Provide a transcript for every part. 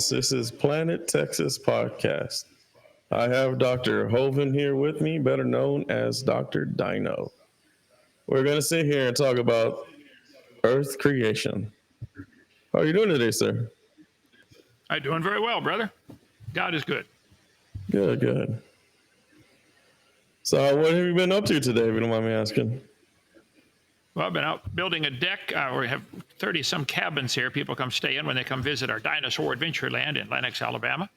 Jones. This is Planet Texas Podcast. I have Dr. Hovind here with me, better known as Dr. Dino. We're going to sit here and talk about Earth creation. How are you doing today, sir? I'm doing very well, brother. God is good. Good, good. So what have you been up to today, if you don't mind me asking? Well, I've been out building a deck. We have 30-some cabins here. People come stay in when they come visit our Dinosaur Adventure Land in Lenox, Alabama.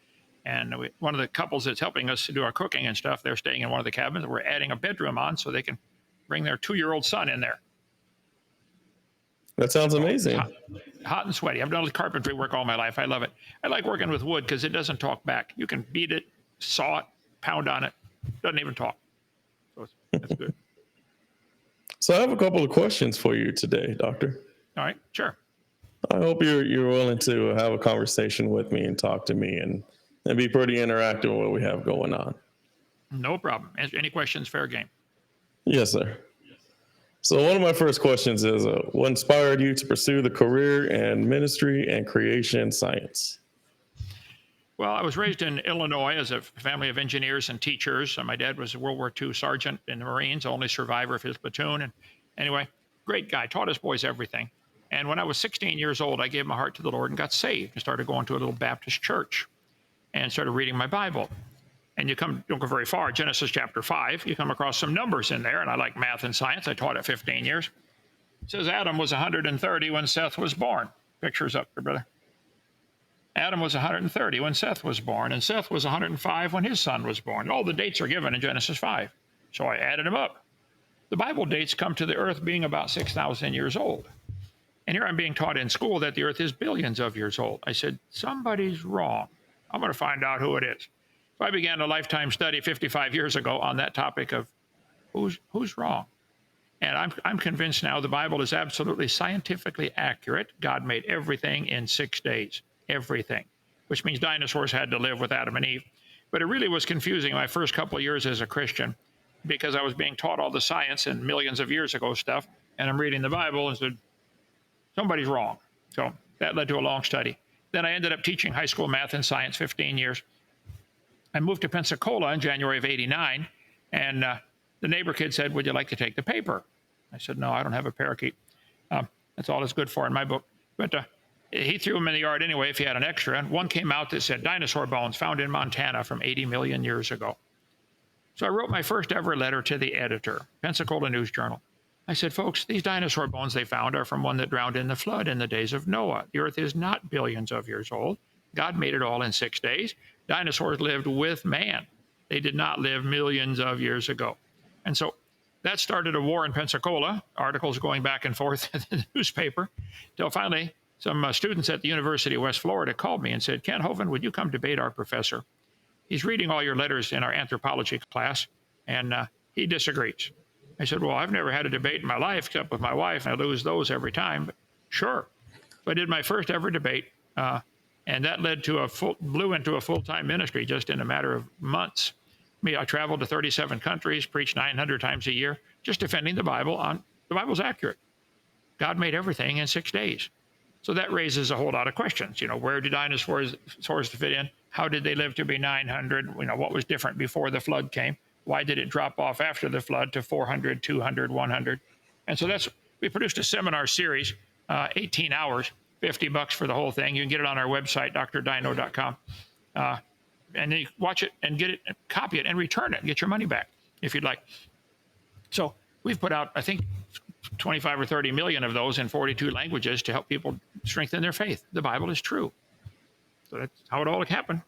And one of the couples that's helping us to do our cooking and stuff, they're staying in one of the cabins. We're adding a bedroom on so they can bring their 2-year-old son in there. That sounds amazing. Hot and sweaty. I've done carpentry work all my life. I love it. I like working with wood because it doesn't talk back. You can beat it, saw it, pound on it. Doesn't even talk. So that's good. So I have a couple of questions for you today, Doctor. All right, sure. I hope you're willing to have a conversation with me and talk to me and be pretty interactive with what we have going on. No problem. Any questions, fair game. Yes, sir. So one of my first questions is, what inspired you to pursue the career in ministry and creation science? Well, I was raised in Illinois as a family of engineers and teachers. My dad was a World War II sergeant in the Marines, only survivor of his platoon. And anyway, great guy, taught his boys everything. And when I was 16 years old, I gave my heart to the Lord and got saved and started going to a little Baptist church and started reading my Bible. And don't go very far, Genesis chapter 5, you come across some numbers in there, and I like math and science. I taught it 15 years. It says Adam was 130 when Seth was born. Picture's up there, brother. Adam was 130 when Seth was born, and Seth was 105 when his son was born. All the dates are given in Genesis 5. So I added them up. The Bible dates come to the earth being about 6,000 years old. And here I'm being taught in school that the earth is billions of years old. I said, somebody's wrong. I'm going to find out who it is. So I began a lifetime study 55 years ago on that topic of who's wrong. And I'm convinced now the Bible is absolutely scientifically accurate. God made everything in 6 days. Everything, which means dinosaurs had to live with Adam and Eve. But it really was confusing my first couple of years as a Christian because I was being taught all the science and millions of years ago stuff, and I'm reading the Bible and said, somebody's wrong. So that led to a long study. Then I ended up teaching high school math and science 15 years. I moved to Pensacola in January of '89, and the neighbor kid said, would you like to take the paper? I said, no, I don't have a parakeet. That's all it's good for in my book. But he threw them in the yard anyway if he had an extra. And one came out that said, dinosaur bones found in Montana from 80 million years ago. So I wrote my first ever letter to the editor, Pensacola News Journal. I said, folks, these dinosaur bones they found are from one that drowned in the flood in the days of Noah. The earth is not billions of years old. God made it all in 6 days. Dinosaurs lived with man. They did not live millions of years ago. And so that started a war in Pensacola, articles going back and forth in the newspaper, till finally some students at the University of West Florida called me and said, Ken Hovind, would you come debate our professor? He's reading all your letters in our anthropology class, and he disagrees. I said, well, I've never had a debate in my life except with my wife, and I lose those every time. But sure. So I did my first ever debate, and that led to blew into a full-time ministry just in a matter of months. I traveled to 37 countries, preached 900 times a year, just defending the Bible the Bible's accurate. God made everything in 6 days. So that raises a whole lot of questions. Where did dinosaurs fit in? How did they live to be 900? What was different before the flood came? Why did it drop off after the flood to 400, 200, 100? And so we produced a seminar series, 18 hours, $50 for the whole thing. You can get it on our website, drdino.com. And then you watch it and get it, copy it and return it, and get your money back if you'd like. So we've put out, I think, 25 or 30 million of those in 42 languages to help people strengthen their faith. The Bible is true. So that's how it all happened.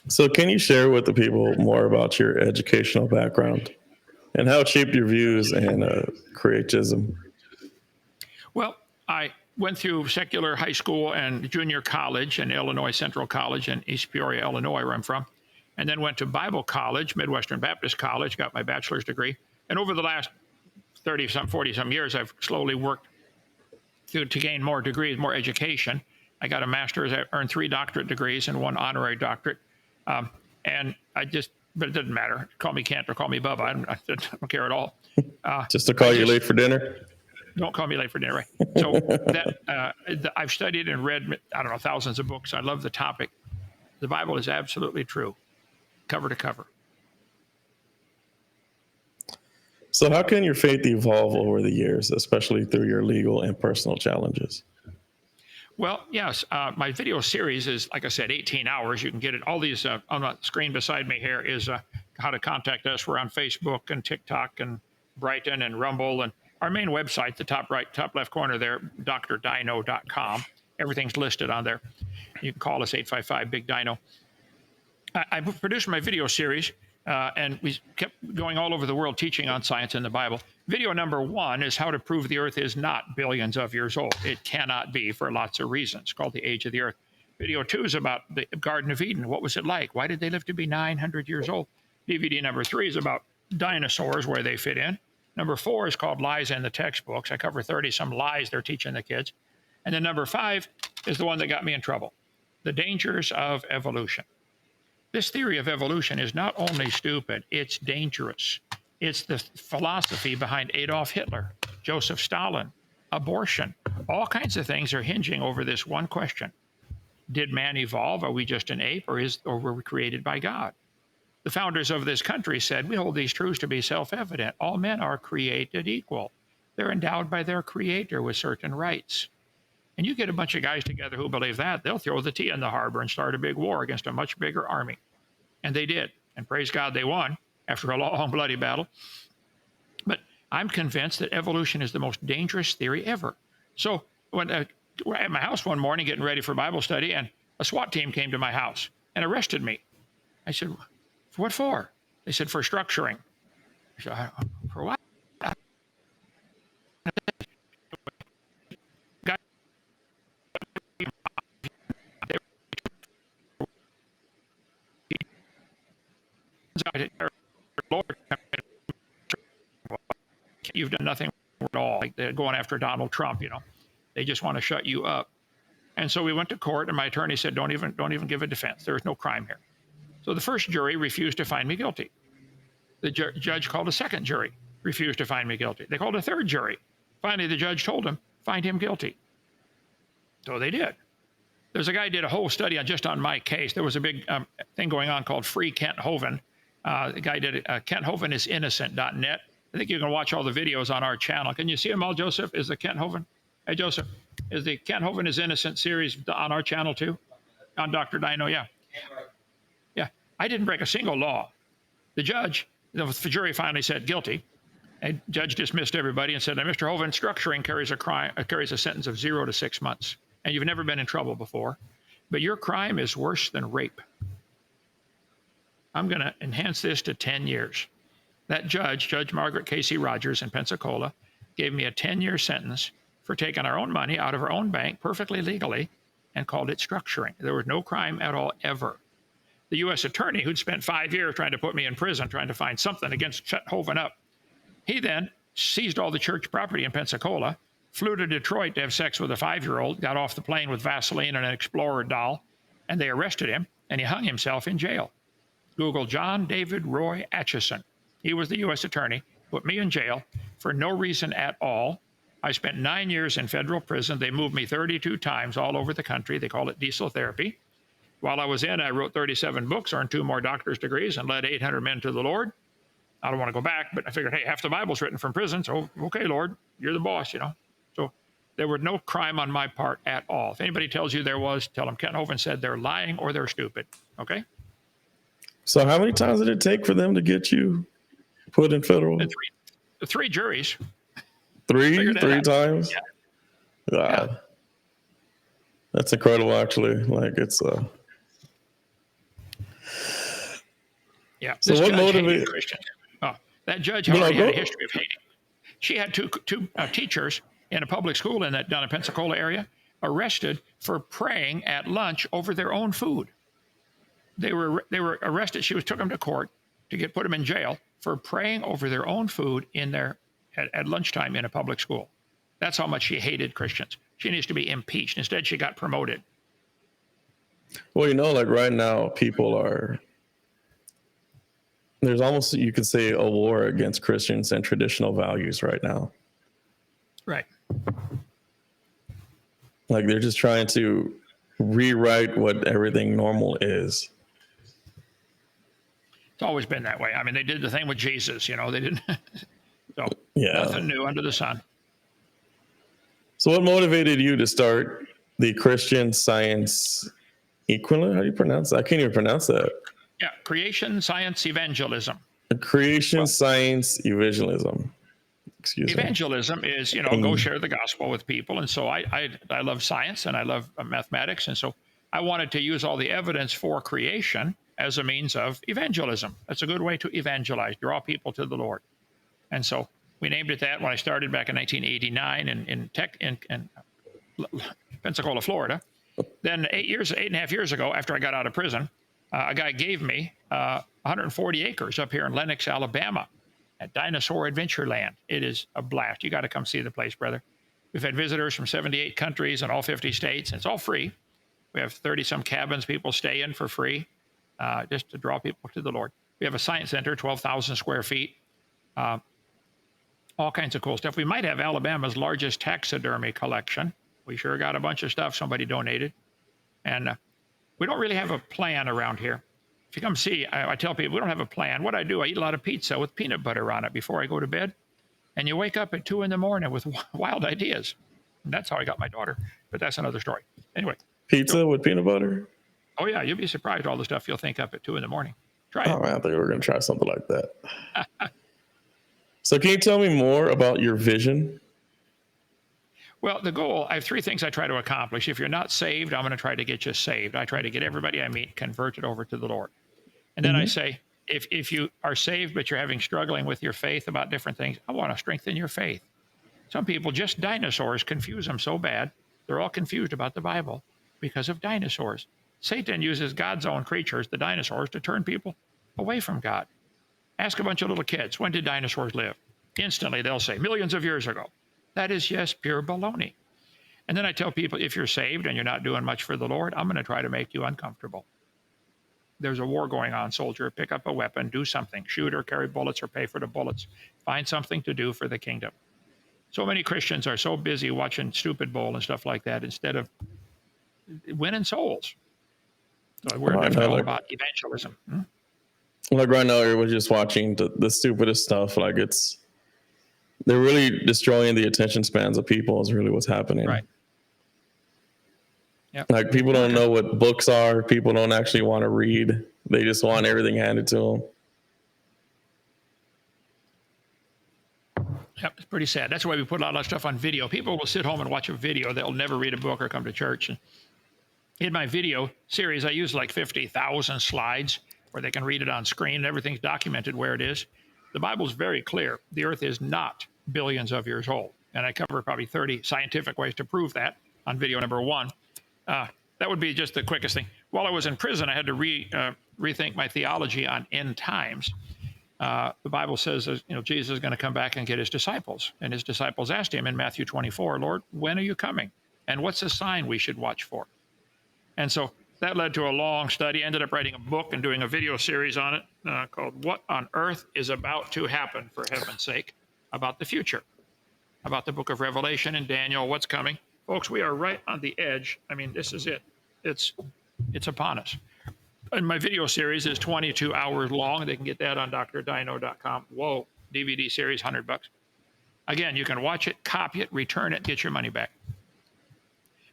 So can you share with the people more about your educational background and how it shaped your views and creationism? Well, I went through secular high school and junior college and Illinois Central College in East Peoria, Illinois, where I'm from, and then went to Bible College, Midwestern Baptist College, got my bachelor's degree. And over the last 40-some years, I've slowly worked to gain more degrees, more education. I got a master's, I earned 3 doctorate degrees and 1 honorary doctorate. But it doesn't matter. Call me Kent or call me Bubba. I don't care at all. Just to call you late for dinner? Don't call me late for dinner. Right? So I've studied and read, I don't know, thousands of books. I love the topic. The Bible is absolutely true, cover to cover. So how can your faith evolve over the years, especially through your legal and personal challenges? Well, yes, my video series is, like I said, 18 hours. You can get it. All these on the screen beside me here is how to contact us. We're on Facebook and TikTok and Brighton and Rumble. And our main website, the top right, top left corner there, drdino.com. Everything's listed on there. You can call us 855-BIG-DINO. I produced my video series, and we kept going all over the world teaching on science and the Bible. Video number 1 is how to prove the Earth is not billions of years old. It cannot be for lots of reasons. It's called The Age of the Earth. Video 2 is about the Garden of Eden. What was it like? Why did they live to be 900 years old? DVD number 3 is about dinosaurs, where they fit in. Number 4 is called Lies in the Textbooks. I cover 30-some lies they're teaching the kids. And then number 5 is the one that got me in trouble, The Dangers of Evolution. This theory of evolution is not only stupid, it's dangerous. It's the philosophy behind Adolf Hitler, Joseph Stalin, abortion. All kinds of things are hinging over this one question. Did man evolve? Are we just an ape, or were we created by God? The founders of this country said, we hold these truths to be self-evident. All men are created equal. They're endowed by their creator with certain rights. And you get a bunch of guys together who believe that, they'll throw the tea in the harbor and start a big war against a much bigger army. And they did. And praise God, they won after a long, bloody battle. But I'm convinced that evolution is the most dangerous theory ever. So when we're at my house one morning getting ready for Bible study, and a SWAT team came to my house and arrested me. I said, what for? They said, for structuring. I said, for what? Lord, you've done nothing at all. Like they're going after Donald Trump, you know. They just want to shut you up. And so we went to court, and my attorney said, don't even give a defense. There is no crime here. So the first jury refused to find me guilty. The judge called a second jury, refused to find me guilty. They called a third jury. Finally, the judge told them, find him guilty. So they did. There's a guy who did a whole study just on my case. There was a big thing going on called Free Kent Hovind. The guy did KentHovinIsInnocent.net. I think you can watch all the videos on our channel. Can you see them all, Joseph? Is the Kent Hovind? Hey, Joseph, is the Kent Hovind is Innocent series on our channel too? On Dr. Dino, yeah. Yeah, I didn't break a single law. The jury finally said guilty. And judge dismissed everybody and said, now, Mr. Hovind, structuring carries a sentence of 0 to 6 months. And you've never been in trouble before. But your crime is worse than rape. I'm going to enhance this to 10 years. That judge, Judge Margaret Casey Rogers in Pensacola, gave me a 10-year sentence for taking our own money out of our own bank perfectly legally and called it structuring. There was no crime at all ever. The U.S. attorney, who'd spent 5 years trying to put me in prison, trying to find something against shut Hovind up, he then seized all the church property in Pensacola, flew to Detroit to have sex with a 5-year-old, got off the plane with Vaseline and an Explorer doll, and they arrested him, and he hung himself in jail. Google John David Roy Atchison. He was the U.S. attorney, put me in jail for no reason at all. I spent 9 years in federal prison. They moved me 32 times all over the country. They call it diesel therapy. While I was in, I wrote 37 books, earned 2 more doctor's degrees, and led 800 men to the Lord. I don't want to go back, but I figured, hey, half the Bible's written from prison, so okay, Lord, you're the boss, you know. So there were no crime on my part at all. If anybody tells you there was, tell them Kent Hovind said they're lying or they're stupid, okay? So how many times did it take for them to get you put in federal? Three juries. Three times? Yeah. Wow. Yeah. That's incredible, actually. Like, it's yeah. So this what judge hated motivated Christians. Oh, that judge, however, had a history of hating. She had two teachers in a public school down in Pensacola area arrested for praying at lunch over their own food. They were arrested. She took them to court to put them in jail for praying over their own food at lunchtime in a public school. That's how much she hated Christians. She needs to be impeached. Instead, she got promoted. Well, like right now, there's almost, you could say, a war against Christians and traditional values right now. Right. Like they're just trying to rewrite what everything normal is. It's always been that way. I mean, they did the thing with Jesus, they didn't. So Yeah. nothing new under the sun. So what motivated you to start the Christian Science Equivalent? How do you pronounce that? I can't even pronounce that. Yeah, Creation Science Evangelism. Creation Science Evangelism. Excuse me. Evangelism is, go share the gospel with people. And so I love science and I love mathematics. And so I wanted to use all the evidence for creation as a means of evangelism. That's a good way to evangelize, draw people to the Lord. And so we named it that when I started back in 1989 in Pensacola, Florida. Then 8.5 years ago, after I got out of prison, a guy gave me 140 acres up here in Lenox, Alabama, at Dinosaur Adventure Land. It is a blast. You got to come see the place, brother. We've had visitors from 78 countries and all 50 states. And it's all free. We have 30-some cabins people stay in for free, just to draw people to the Lord. We have a science center, 12,000 square feet. All kinds of cool stuff. We might have Alabama's largest taxidermy collection. We sure got a bunch of stuff somebody donated. And we don't really have a plan around here. If you come see, I tell people we don't have a plan. What I do, I eat a lot of pizza with peanut butter on it before I go to bed. And you wake up at 2 a.m. with wild ideas. And that's how I got my daughter. But that's another story. Anyway. Pizza with peanut butter? Oh, yeah. You'll be surprised all the stuff you'll think up at 2 a.m. Try it. Oh, man, I think we're going to try something like that. So can you tell me more about your vision? Well, the goal, I have 3 things I try to accomplish. If you're not saved, I'm going to try to get you saved. I try to get everybody I meet converted over to the Lord. And then I say, if you are saved, but you're struggling with your faith about different things, I want to strengthen your faith. Some people, just dinosaurs, confuse them so bad. They're all confused about the Bible because of dinosaurs. Satan uses God's own creatures, the dinosaurs, to turn people away from God. Ask a bunch of little kids, when did dinosaurs live? Instantly, they'll say, millions of years ago. That is just pure baloney. And then I tell people, if you're saved and you're not doing much for the Lord, I'm going to try to make you uncomfortable. There's a war going on, soldier. Pick up a weapon, do something. Shoot or carry bullets or pay for the bullets. Find something to do for the kingdom. So many Christians are so busy watching Stupid Bowl and stuff like that instead of winning souls. So we're definitely all about evangelism. Like right now, everyone's just watching the stupidest stuff. Like they're really destroying the attention spans of people is really what's happening. Right. Yep. Like people don't know what books are. People don't actually want to read. They just want everything handed to them. Yep, it's pretty sad. That's why we put a lot of stuff on video. People will sit home and watch a video. They'll never read a book or come to church. And in my video series, I use like 50,000 slides where they can read it on screen. And everything's documented where it is. The Bible's very clear. The earth is not billions of years old. And I cover probably 30 scientific ways to prove that on video number 1. That would be just the quickest thing. While I was in prison, I had to rethink my theology on end times. The Bible says, Jesus is going to come back and get his disciples. And his disciples asked him in Matthew 24, Lord, when are you coming? And what's the sign we should watch for? And so that led to a long study. I ended up writing a book and doing a video series on it called What on Earth is About to Happen, for heaven's sake, about the future, about the book of Revelation and Daniel, what's coming. Folks, we are right on the edge. I mean, this is it. It's upon us. And my video series is 22 hours long. They can get that on drdino.com. Whoa, DVD series, $100. Again, you can watch it, copy it, return it, get your money back.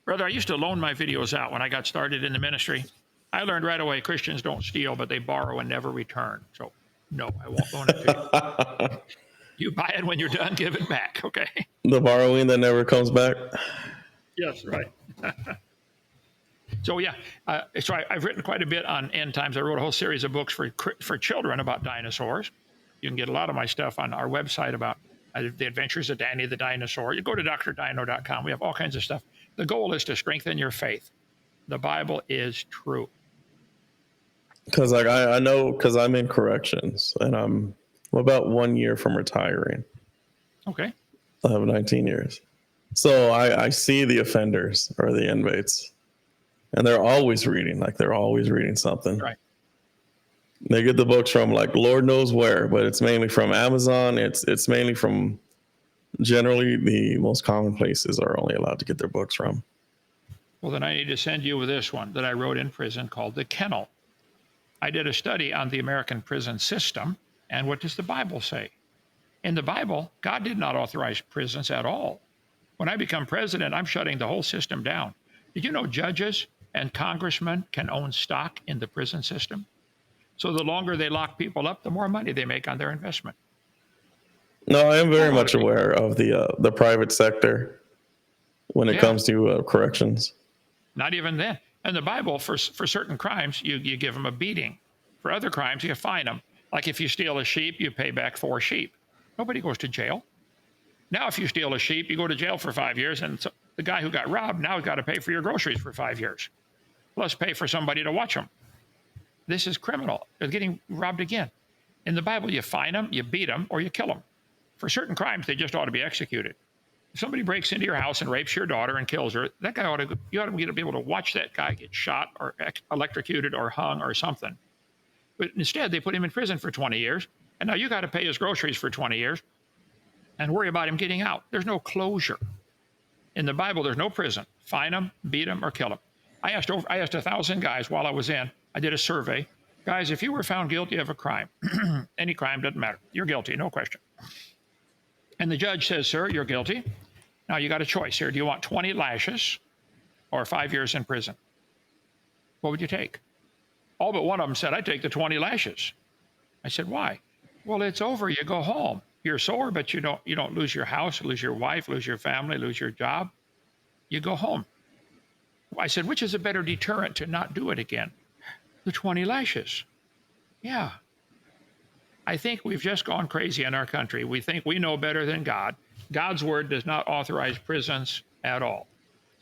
Brother, I used to loan my videos out when I got started in the ministry. I learned right away Christians don't steal, but they borrow and never return. So, no, I won't loan it to you. You buy it when you're done, give it back, okay? The borrowing that never comes back? Yes, right. So, yeah, so I've written quite a bit on end times. I wrote a whole series of books for children about dinosaurs. You can get a lot of my stuff on our website about the adventures of Danny the dinosaur. You go to drdino.com. We have all kinds of stuff. The goal is to strengthen your faith. The Bible is true. Because I know, because I'm in corrections and I'm about 1 year from retiring. Okay. I have 19 years. So I see the offenders or the inmates, and they're always reading, they're always reading something. Right. They get the books from Lord knows where, but it's mainly from Amazon. It's mainly from generally the most common places are only allowed to get their books from. Well, then I need to send you with this one that I wrote in prison called The Kennel. I did a study on the American prison system, and what does the Bible say? In the Bible, God did not authorize prisons at all. When I become president, I'm shutting the whole system down. Did you know judges and congressmen can own stock in the prison system? So the longer they lock people up, the more money they make on their investment. No, I am A very lot of much people. aware of the private sector when it Yeah, comes to corrections. not even then. And the Bible, for certain crimes, you give them a beating. For other crimes, you fine them. Like if you steal a sheep, you pay back 4 sheep. Nobody goes to jail. Now, if you steal a sheep, you go to jail for 5 years, and so the guy who got robbed now has got to pay for your groceries for 5 years, plus pay for somebody to watch them. This is criminal. They're getting robbed again. In the Bible, you fine them, you beat them, or you kill them. For certain crimes, they just ought to be executed. If somebody breaks into your house and rapes your daughter and kills her, that guy you ought to be able to watch that guy get shot or electrocuted or hung or something. But instead, they put him in prison for 20 years, and now you got to pay his groceries for 20 years and worry about him getting out. There's no closure. In the Bible, there's no prison. Fine them, beat them, or kill them. I asked 1,000 guys while I was in. I did a survey. Guys, if you were found guilty of a crime, any crime doesn't matter. You're guilty, no question. And the judge says, sir, you're guilty. Now you got a choice here. Do you want 20 lashes or 5 years in prison? What would you take? All but one of them said, I'd take the 20 lashes. I said, why? Well, it's over. You go home. You're sore, but you don't lose your house, lose your wife, lose your family, lose your job. You go home. I said, which is a better deterrent to not do it again? The 20 lashes. Yeah. I think we've just gone crazy in our country. We think we know better than God. God's word does not authorize prisons at all.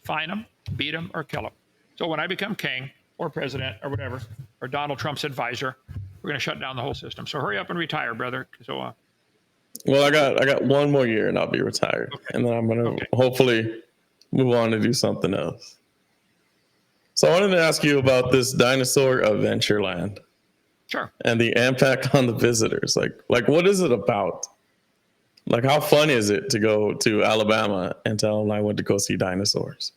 Fine them, beat them, or kill them. So when I become king or president or whatever, or Donald Trump's advisor, we're going to shut down the whole system. So hurry up and retire, brother. So, Well, I got one more year and I'll be retired, okay. and then I'm gonna Okay. hopefully move on to do something else. So I wanted to ask you about this Dinosaur Adventure Land Sure. and the impact on the visitors. Like what is it about? Like how fun is it to go to Alabama and tell them I went to go see dinosaurs?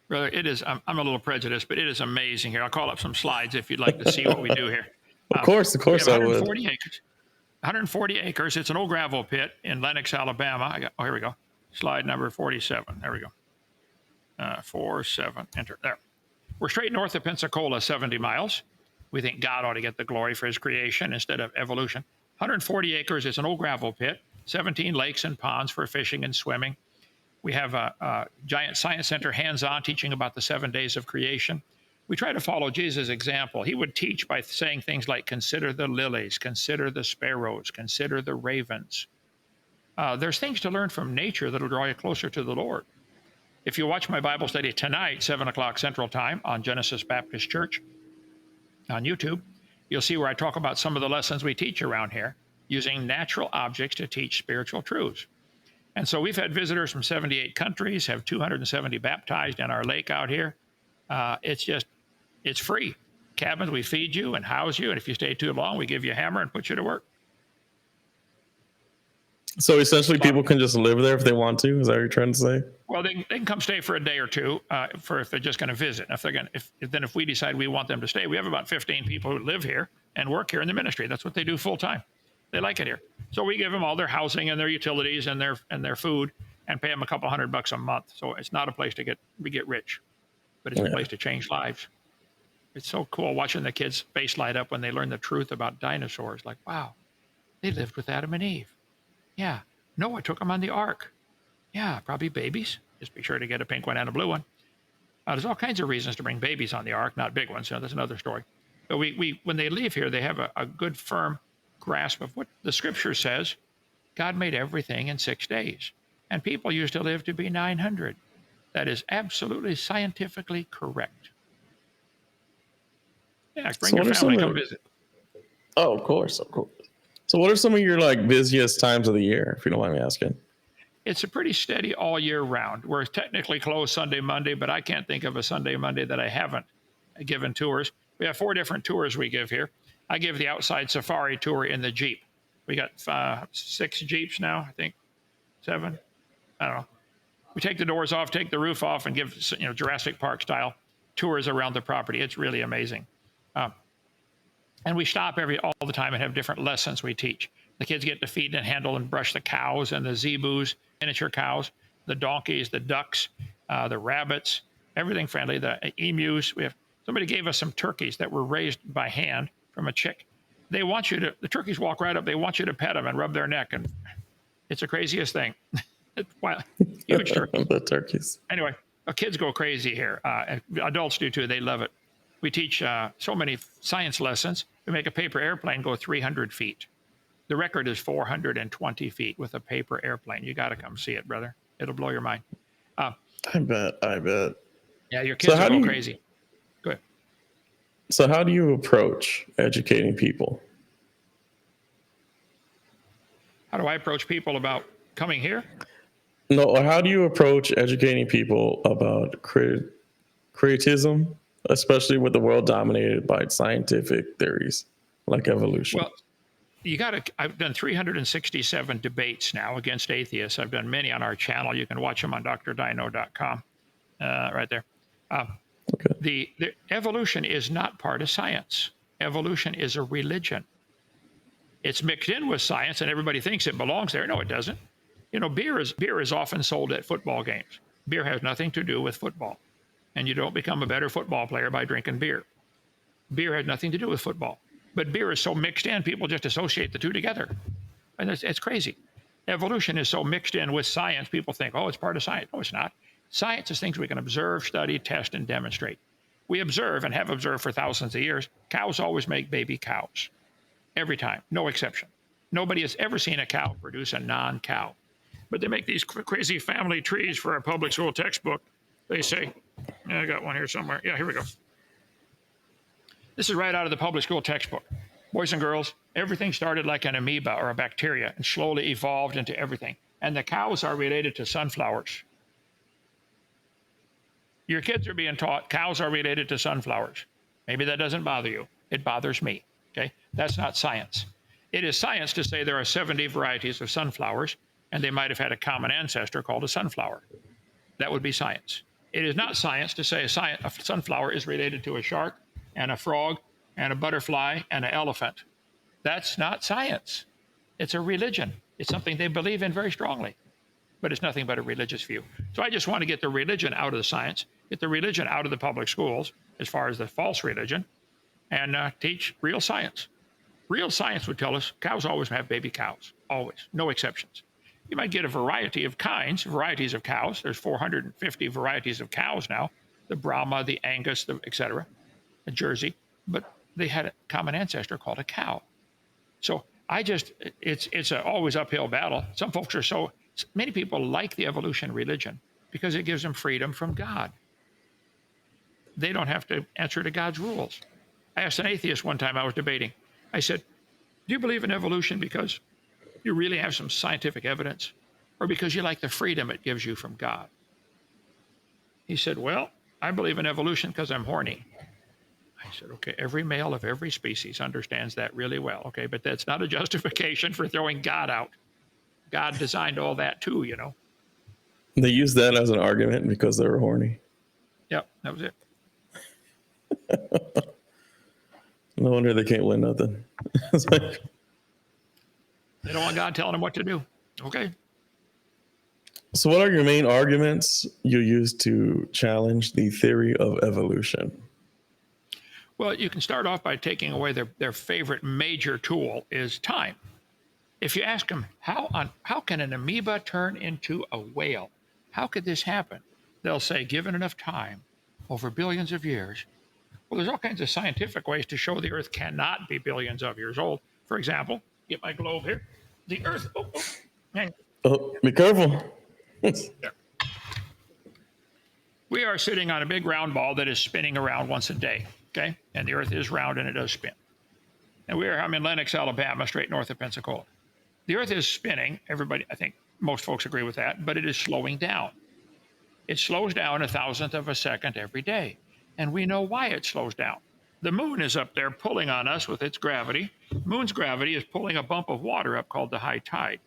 Brother, it is, I'm a little prejudiced, but it is amazing here. I'll call up some slides if you'd like to see what we do here. Of We course have I would. 140 acres. 140 acres. It's an old gravel pit in Lenox, Alabama. Here we go. Slide number 47. There we go. 47. Enter. There. We're straight north of Pensacola, 70 miles. We think God ought to get the glory for his creation instead of evolution. 140 acres. It's an old gravel pit. 17 lakes and ponds for fishing and swimming. We have a giant science center, hands-on, teaching about the 7 days of creation. We try to follow Jesus' example. He would teach by saying things like, consider the lilies, consider the sparrows, consider the ravens. There's things to learn from nature that will draw you closer to the Lord. If you watch my Bible study tonight, 7 o'clock Central Time on Genesis Baptist Church on YouTube, you'll see where I talk about some of the lessons we teach around here, using natural objects to teach spiritual truths. And so we've had visitors from 78 countries, have 270 baptized in our lake out here. It's free. Cabins, we feed you and house you. And if you stay too long, we give you a hammer and put you to work. So essentially, people can just live there if they want to. Is that what you're trying to say? Well, they can come stay for a day or two for if they're just going to visit. If we decide we want them to stay, we have about 15 people who live here and work here in the ministry. That's what they do full time. They like it here. So we give them all their housing and their utilities and their food and pay them a couple $100 a month. So it's not a place to get rich, but it's a place to change lives. It's so cool watching the kids' face light up when they learn the truth about dinosaurs. Like, wow, they lived with Adam and Eve. Yeah. Noah took them on the ark. Yeah, probably babies. Just be sure to get a pink one and a blue one. There's all kinds of reasons to bring babies on the ark, not big ones. That's another story. But we when they leave here, they have a good, firm grasp of what the scripture says. God made everything in 6 days. And people used to live to be 900. That is absolutely scientifically correct. Yeah, bring your family, come visit. Oh, of course. So what are some of your busiest times of the year, if you don't mind me asking? It's a pretty steady all year round. We're technically closed Sunday, Monday, but I can't think of a Sunday, Monday that I haven't given tours. We have 4 different tours we give here. I give the outside safari tour in the Jeep. We got 6 Jeeps now, I think, 7. I don't know. We take the doors off, take the roof off, and give Jurassic Park style tours around the property. It's really amazing. Um, and we stop all the time and have different lessons we teach. The kids get to feed and handle and brush the cows and the zebus, miniature cows, the donkeys, the ducks, the rabbits, everything friendly, the emus. Somebody gave us some turkeys that were raised by hand from a chick. The turkeys walk right up, they want you to pet them and rub their neck. And it's the craziest thing. It's wild, huge turkeys. The turkeys. Anyway, kids go crazy here. And adults do too. They love it. We teach so many science lessons. We make a paper airplane go 300 feet. The record is 420 feet with a paper airplane. You got to come see it, brother. It'll blow your mind. I bet. Yeah, your kids will go crazy. Go ahead. So how do you approach educating people? How do I approach people about coming here? No, how do you approach educating people about creationism, especially with the world dominated by scientific theories like evolution? Well, I've done 367 debates now against atheists. I've done many on our channel. You can watch them on drdino.com, right there. Okay. The evolution is not part of science. Evolution is a religion. It's mixed in with science, and everybody thinks it belongs there. No, it doesn't. Beer is often sold at football games. Beer has nothing to do with football, and you don't become a better football player by drinking beer. Beer has nothing to do with football, but beer is so mixed in, people just associate the two together, and it's crazy. Evolution is so mixed in with science, people think, oh, it's part of science. No, it's not. Science is things we can observe, study, test, and demonstrate. We observe and have observed for thousands of years. Cows always make baby cows, every time, no exception. Nobody has ever seen a cow produce a non-cow. But they make these crazy family trees for our public school textbook. They say, I got one here somewhere. Yeah, here we go. This is right out of the public school textbook. Boys and girls, everything started like an amoeba or a bacteria and slowly evolved into everything. And the cows are related to sunflowers. Your kids are being taught cows are related to sunflowers. Maybe that doesn't bother you. It bothers me. Okay? That's not science. It is science to say there are 70 varieties of sunflowers, and they might have had a common ancestor called a sunflower. That would be science. It is not science to say a sunflower is related to a shark and a frog and a butterfly and an elephant. That's not science. It's a religion. It's something they believe in very strongly, but it's nothing but a religious view. So I just want to get the religion out of the science, get the religion out of the public schools as far as the false religion, and teach real science. Real science would tell us cows always have baby cows, always, no exceptions. You might get a variety of kinds, varieties of cows. There's 450 varieties of cows now, the Brahma, the Angus, et cetera, the Jersey, but they had a common ancestor called a cow. So it's a always uphill battle. Some folks many people like the evolution religion because it gives them freedom from God. They don't have to answer to God's rules. I asked an atheist one time I was debating. I said, do you believe in evolution because you really have some scientific evidence, or because you like the freedom it gives you from God? He said, well, I believe in evolution because I'm horny. I said, okay, every male of every species understands that really well, okay, but that's not a justification for throwing God out. God designed all that too, They used that as an argument because they were horny. Yep, that was it. No wonder they can't win nothing. They don't want God telling them what to do. Okay. So what are your main arguments you use to challenge the theory of evolution? Well, you can start off by taking away their favorite major tool is time. If you ask them, how can an amoeba turn into a whale? How could this happen? They'll say, given enough time, over billions of years. Well, there's all kinds of scientific ways to show the Earth cannot be billions of years old. For example, get my globe here. The Earth, be careful. There. We are sitting on a big round ball that is spinning around once a day, okay? And the Earth is round and it does spin. And I'm in Lenox, Alabama, straight north of Pensacola. The Earth is spinning. Everybody, I think most folks agree with that, but it is slowing down. It slows down 1,000th of a second every day. And we know why it slows down. The moon is up there pulling on us with its gravity. Moon's gravity is pulling a bump of water up called the high tide.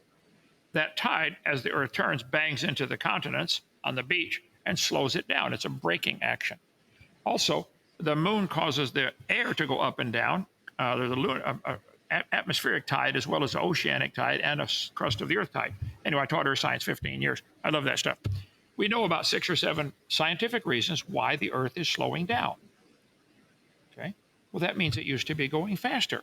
That tide, as the Earth turns, bangs into the continents on the beach and slows it down. It's a braking action. Also, the moon causes the air to go up and down. There's atmospheric tide as well as an oceanic tide and a crust of the earth tide. Anyway, I taught Earth science 15 years. I love that stuff. We know about 6 or 7 scientific reasons why the Earth is slowing down. Okay, well, that means it used to be going faster.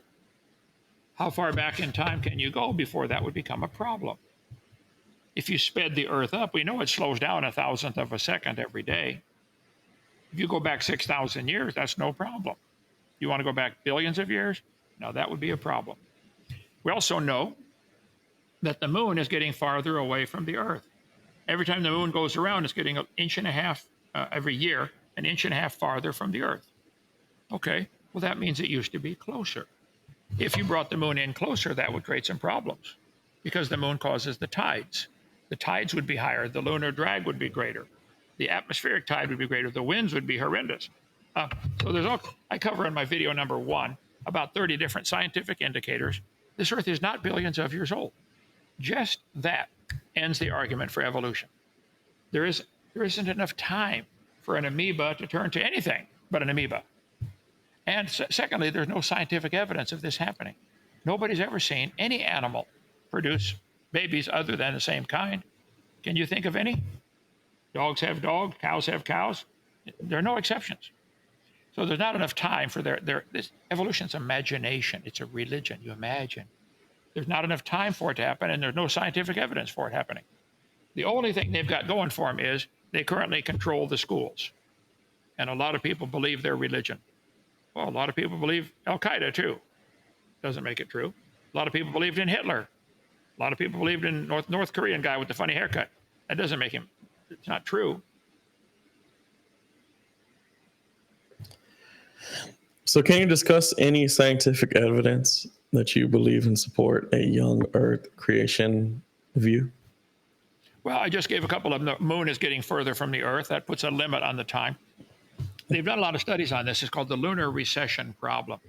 How far back in time can you go before that would become a problem? If you sped the Earth up, we know it slows down 1,000th of a second every day. If you go back 6,000 years, that's no problem. You want to go back billions of years? Now that would be a problem. We also know that the moon is getting farther away from the Earth. Every time the moon goes around, it's getting 1.5 inches every year, 1.5 inches farther from the Earth. Okay, well, that means it used to be closer. If you brought the moon in closer, that would create some problems because the moon causes the tides. The tides would be higher, the lunar drag would be greater, the atmospheric tide would be greater, the winds would be horrendous. So I cover in my video number 1 about 30 different scientific indicators. This Earth is not billions of years old. Just that ends the argument for evolution. There isn't enough time for an amoeba to turn to anything but an amoeba. And secondly, there's no scientific evidence of this happening. Nobody's ever seen any animal produce babies other than the same kind. Can you think of any? Dogs have dogs, cows have cows. There are no exceptions. So there's not enough time for this evolution's imagination. It's a religion. You imagine. There's not enough time for it to happen, and there's no scientific evidence for it happening. The only thing they've got going for them is they currently control the schools. And a lot of people believe their religion. Well, a lot of people believe Al-Qaeda too. Doesn't make it true. A lot of people believed in Hitler. A lot of people believed in North Korean guy with the funny haircut. That doesn't make him, it's not true. So can you discuss any scientific evidence that you believe and support a young Earth creation view? Well, I just gave a couple of them. The moon is getting further from the Earth. That puts a limit on the time. They've done a lot of studies on this. It's called the lunar recession problem.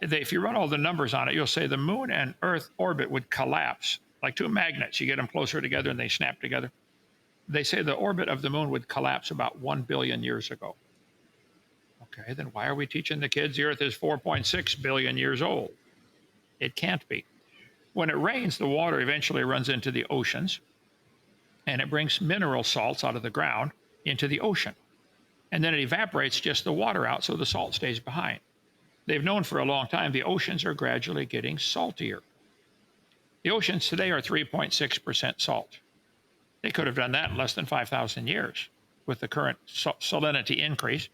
If you run all the numbers on it, you'll say the moon and Earth orbit would collapse like 2 magnets. You get them closer together and they snap together. They say the orbit of the moon would collapse about 1 billion years ago. Okay, then why are we teaching the kids the Earth is 4.6 billion years old? It can't be. When it rains, the water eventually runs into the oceans, and it brings mineral salts out of the ground into the ocean. And then it evaporates just the water out, so the salt stays behind. They've known for a long time the oceans are gradually getting saltier. The oceans today are 3.6% salt. They could have done that in less than 5,000 years with the current salinity increase.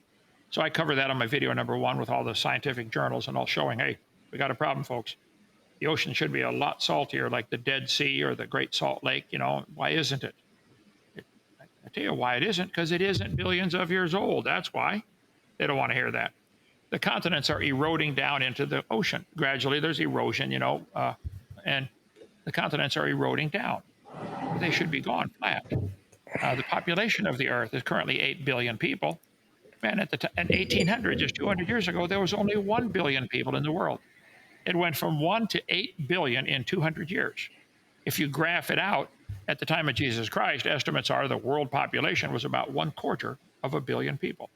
So I cover that on my video number 1 with all the scientific journals and all showing, hey, we got a problem, folks. The ocean should be a lot saltier, like the Dead Sea or the Great Salt Lake. Why isn't it? I tell you why it isn't, because it isn't billions of years old. That's why. They don't want to hear that. The continents are eroding down into the ocean. Gradually, there's erosion, and the continents are eroding down. They should be gone flat. The population of the Earth is currently 8 billion people. Man, at 1800, just 200 years ago, there was only 1 billion people in the world. It went from 1 to 8 billion in 200 years. If you graph it out, at the time of Jesus Christ, estimates are the world population was about 1/4 of a billion people.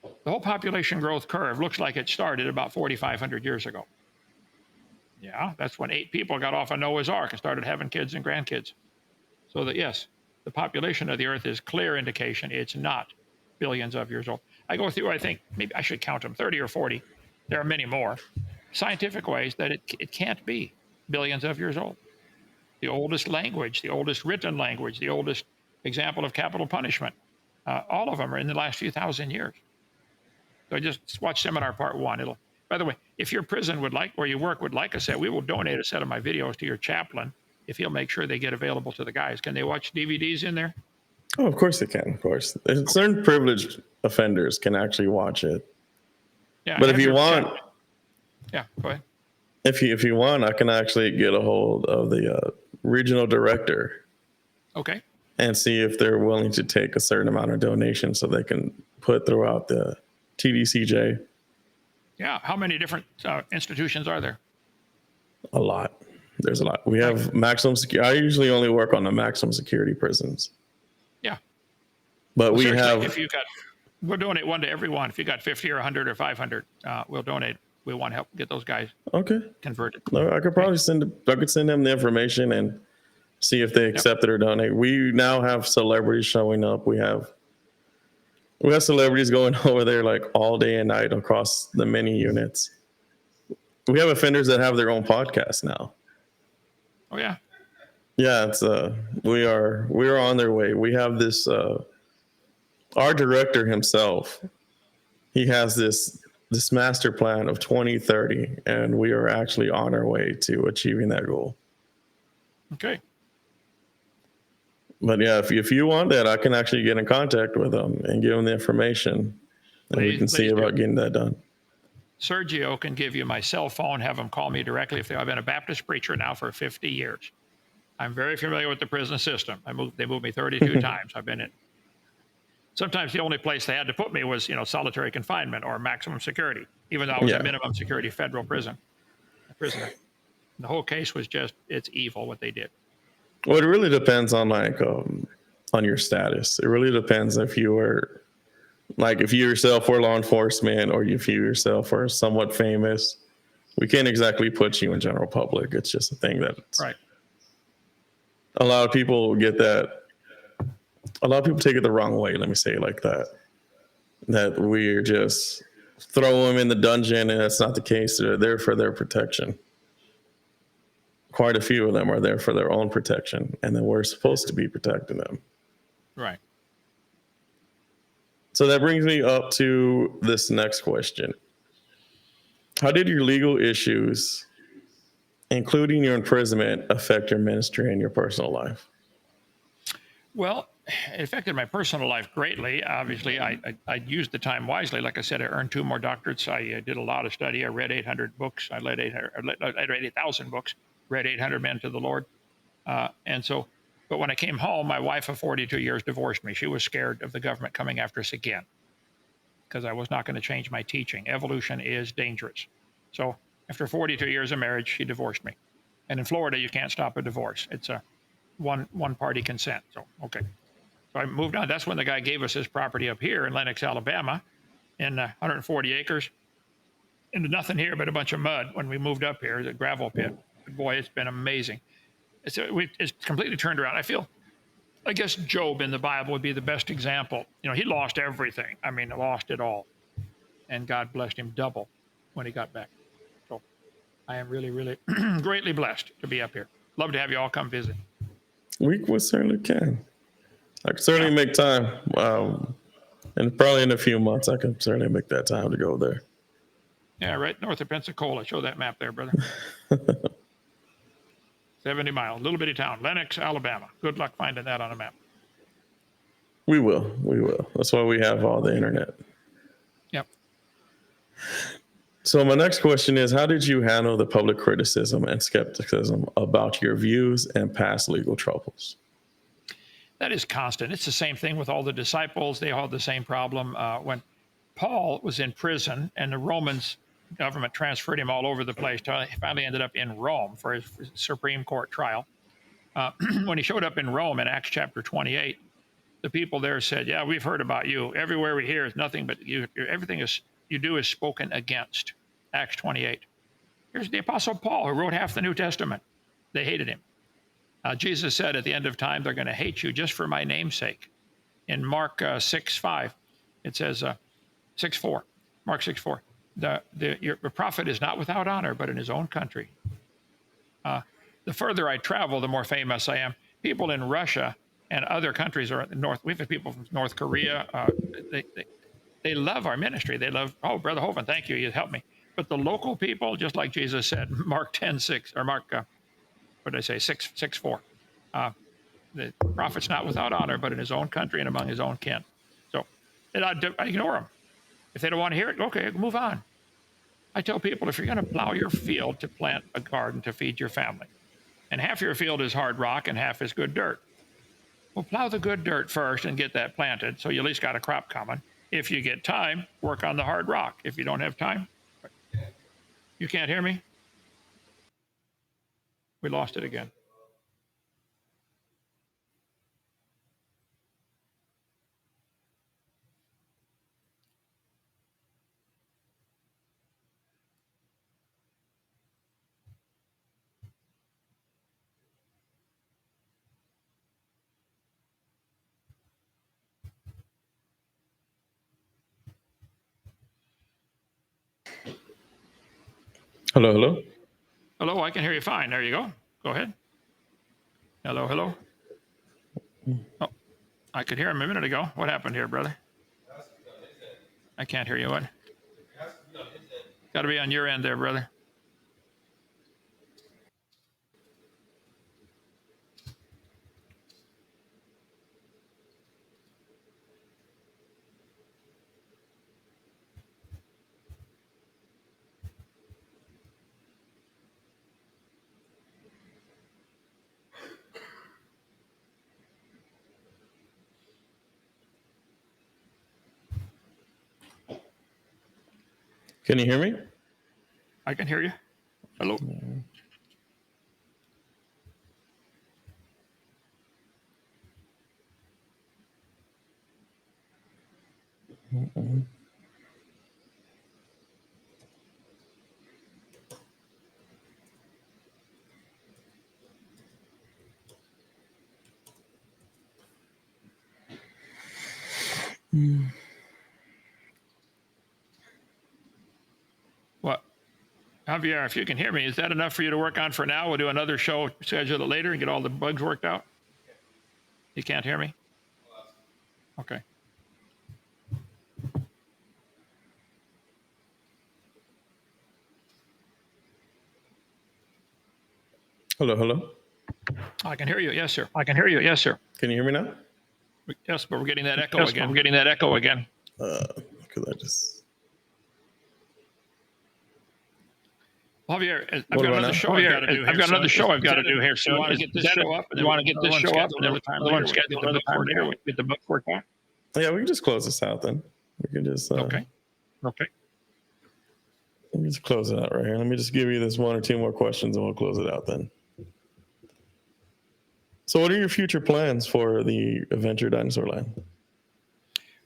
The whole population growth curve looks like it started about 4,500 years ago. Yeah, that's when 8 people got off of Noah's Ark and started having kids and grandkids. So that, yes, the population of the Earth is clear indication it's not billions of years old. I go through, I think, maybe I should count them, 30 or 40. There are many more scientific ways that it can't be billions of years old. The oldest language, the oldest written language, the oldest example of capital punishment, all of them are in the last few thousand years. So just watch seminar part 1. By the way, if your prison would like, where you work would like a set, we will donate a set of my videos to your chaplain if he'll make sure they get available to the guys. Can they watch DVDs in there? Oh, of course they can. Of course, certain privileged offenders can actually watch it. Yeah, but if you want, yeah, go ahead. If you want, I can actually get a hold of the regional director. Okay. And see if they're willing to take a certain amount of donation so they can put throughout the TDCJ. Yeah. How many different institutions are there? A lot. There's a lot. We have maximum security. I usually only work on the maximum security prisons, Yeah. but Well, we seriously, have. if you got, we'll donate one to everyone. If you got 50 or 100 or 500, we'll donate. We want to help get those guys Okay. converted. No, I could probably I could send them the information and see if they accept it or donate. We now have celebrities showing up. We have celebrities going over there like all day and night across the many units. We have offenders that have their own podcast now. Oh yeah. Yeah, it's we are on their way. We have this our director himself. He has this master plan of 2030, and we are actually on our way to achieving that goal. Okay. But yeah, if you want that, I can actually get in contact with them and give them the information, and we can see Please do. about getting that done. Sergio can give you my cell phone. Have him call me directly. I've been a Baptist preacher now for 50 years. I'm very familiar with the prison system. They moved me 32 times. I've been in. Sometimes the only place they had to put me was, solitary confinement or maximum security, even though I was a minimum security federal prisoner. The whole case was it's evil what they did. Well, it really depends on on your status. It really depends if you were if you yourself were law enforcement or if you yourself are somewhat famous. We can't exactly put you in general public. It's just a thing that right. A lot of people get that. A lot of people take it the wrong way. Let me say it like that. That we're just throw them in the dungeon, and that's not the case. They're there for their protection. Quite a few of them are there for their own protection, and then we're supposed to be protecting them. Right. So that brings me up to this next question. How did your legal issues, including your imprisonment, affect your ministry and your personal life? Well, it affected my personal life greatly. Obviously, I used the time wisely. Like I said, I earned 2 more doctorates. I did a lot of study. I read 800 books. I read 8,000 books, read 800 men to the Lord. But when I came home, my wife of 42 years divorced me. She was scared of the government coming after us again because I was not going to change my teaching. Evolution is dangerous. So after 42 years of marriage, she divorced me. And in Florida, you can't stop a divorce. It's a one-party consent. So, okay. So I moved on. That's when the guy gave us his property up here in Lenox, Alabama, in 140 acres. And nothing here but a bunch of mud when we moved up here, the gravel pit. Boy, it's been amazing. It's completely turned around. I guess Job in the Bible would be the best example. He lost everything. I mean, lost it all. And God blessed him double when he got back. So I am really, really greatly blessed to be up here. Love to have you all come visit. We certainly can. I can certainly make time. And probably in a few months, I can certainly make that time to go there. Yeah, right north of Pensacola. Show that map there, brother. 70 miles, little bitty town, Lenox, Alabama. Good luck finding that on a map. We will. That's why we have all the internet. Yep. So my next question is, how did you handle the public criticism and skepticism about your views and past legal troubles? That is constant. It's the same thing with all the disciples. They all had the same problem. When Paul was in prison and the Romans government transferred him all over the place, he finally ended up in Rome for his Supreme Court trial. When he showed up in Rome in Acts chapter 28, the people there said, "Yeah, we've heard about you. Everywhere we hear is nothing but you. Everything you do is spoken against." Acts 28. Here's the Apostle Paul, who wrote half the New Testament. They hated him. Jesus said at the end of time, they're going to hate you just for my name's sake. In Mark 6:5, it says 6:4. Mark 6:4. Your prophet is not without honor, but in his own country. The further I travel, the more famous I am. People in Russia and other countries are north. We've had people from North Korea. They love our ministry. They love, oh, Brother Hovind, thank you. You helped me. But the local people, just like Jesus said, Mark 10:6, or Mark, what did I say, 6:4. The prophet's not without honor, but in his own country and among his own kin. So I ignore them. If they don't want to hear it, okay, move on. I tell people, if you're going to plow your field to plant a garden to feed your family, and half your field is hard rock and half is good dirt, well, plow the good dirt first and get that planted so you at least got a crop coming. If you get time, work on the hard rock. If you don't have time, you can't hear me? We lost it again. Hello, hello. Hello, I can hear you fine. There you go. Go ahead. Hello, hello. Oh, I could hear him a minute ago. What happened here, brother? I can't hear you. What? Got to be on your end there, brother. Can you hear me? I can hear you. Hello. What? Javier, if you can hear me, is that enough for you to work on for now? We'll do another show, schedule it later, and get all the bugs worked out. You can't hear me? Okay. Hello, hello. I can hear you. Yes, sir. I can hear you. Yes, sir. Can you hear me now? Yes, but we're getting that echo Yes, again. I'm getting that echo again. Because I just. Javier, I've What got about another now? show I've got to do here. I've got another show I've got to Is do here You soon. want to get this Is that show it? up? And You then want to get this show up and another time another one later. scheduled another time later. We get the book worked out. Yeah, we can just close this out then. We can just. Okay. Okay. Let me just close it out right here. Let me just give you this one or two more questions and we'll close it out then. So, what are your future plans for the Adventure Dinosaur Land?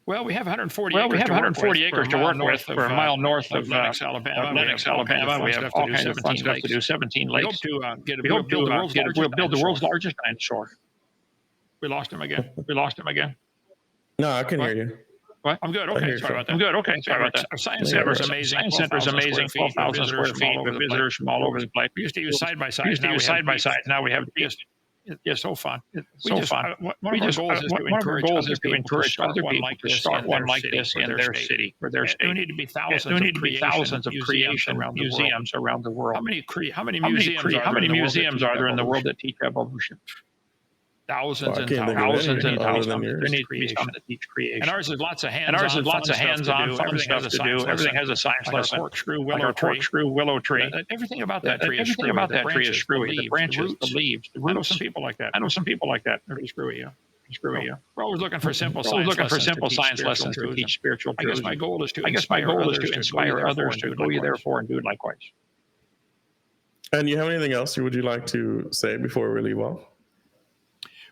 Well, we have 140 Well, acres we have to work 140 with acres to work with for a mile north of Lennox, Alabama. Lennox, Alabama. We have all kinds of fun stuff to do. 17 We hope lakes. to We hope build to build the world's dinosaur. largest dinosaur. We lost him again. We lost him again. No, I can hear you. What? I'm good. I Okay, hear sorry you. about that. I'm good. Okay. Sorry about that. Our science Yeah, center is right. amazing. Science Center is amazing. 12,000 square feet with visitors from all over the place. We used to use side by side. We used to use side by side. Now we have It's so fun. It's so fun. One of our goals is to encourage other people to start one like this in their city, for their state. There need to be thousands of creation museums around the world. How many How many museums are there in the world that teach evolution? Thousands Well, I and can't think of thousands any and other thousands. than There yours. needs to be some that teach creation. And ours is lots of hands-on, fun stuff to do. Everything has a science like lesson. Our corkscrew Like willow our tree. corkscrew willow tree. Everything about that tree is Everything screwy. about The that tree is branches, screwy. The the branches, roots. the leaves, the I know roots. some people like that. I know some people like that. They're screwy. Yeah. Screwy. We're always looking for simple We're always science looking for lessons simple to teach science spiritual lessons to truths. teach spiritual I guess truths. my goal is to inspire others to go ye therefore and do likewise. And you have anything else would you like to say before we leave off?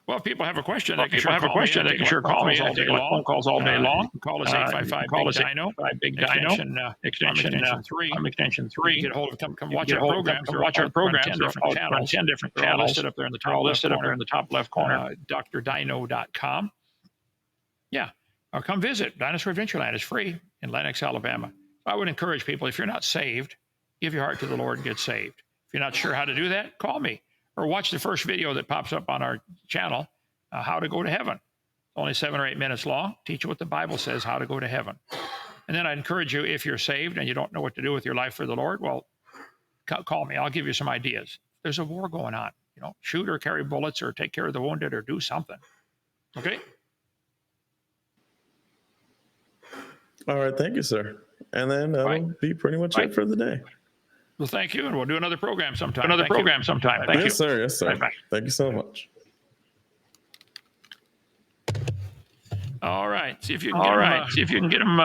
Well, if people have a question, Well, they can people have a question, they can sure call me. I take phone calls all day long. Call us 855 Call us Dino. 855 Big Dino. Extension 3. I'm extension 3. Get a hold of come watch Get our a hold of programs. come watch our programs. They're They're on 10 different They're all channels. listed up there in the They're all listed up there in the the top left corner. drdino.com. Yeah. Or come visit. Dinosaur Adventure Land is free in Lennox, Alabama. I would encourage people, if you're not saved, give your heart to the Lord and get saved. If you're not sure how to do that, call me. Or watch the first video that pops up on our channel, How to Go to Heaven. Only 7 or 8 minutes long. Teach you what the Bible says, how to go to heaven. And then I encourage you, if you're saved and you don't know what to do with your life for the Lord, well, call me. I'll give you some ideas. There's a war going on. Shoot or carry bullets or take care of the wounded or do something. Okay? All right, thank you, sir. And then that'll be pretty much it for the day. Well, thank you, and we'll do another program sometime. Thank you. Yes, sir. Yes, sir. Bye-bye. Thank you so much. All right. See if you can See if you can get them